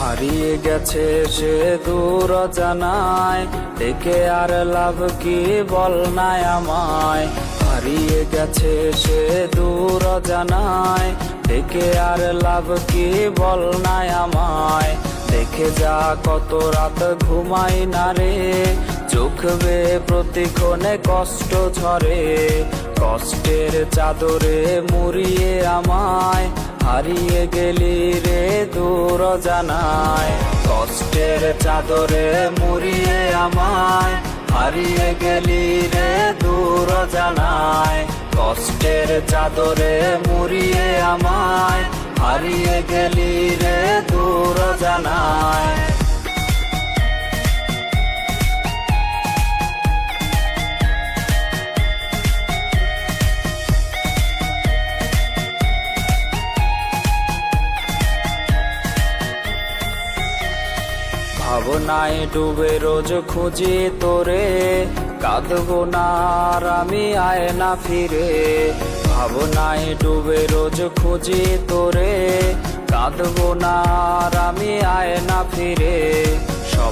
হারিয়ে গেছে সে দূর জানায়, ডেকে আর লাভ কি বল নাই আমায়। হারিয়ে গেছে সে দূর জানায়, ডেকে আর লাভ কি বল নাই আমায়। দেখে যা কত রাত ঘুমাই না রে, চোখ বেয়ে প্রতিক্ষণে কষ্ট ঝরে। কষ্টের চাদরে মুড়িয়ে আমায় হারিয়ে গেলি রে দূর জানায়। কষ্টের চাদরে মুড়িয়ে আমায় হারিয়ে গেলি রে দূর জানায়। কষ্টের চাদরে মুড়িয়ে আমায় হারিয়ে গেলি রে দূর জানায়। ভাবনায় ডুবে রোজ খুঁজি তোরে, কাঁদবো না আর আমি আয় না ফিরে। ভাবনায় ডুবে রোজ খুঁজি তোরে, কাঁদবো না আর আমি আয় না ফিরে।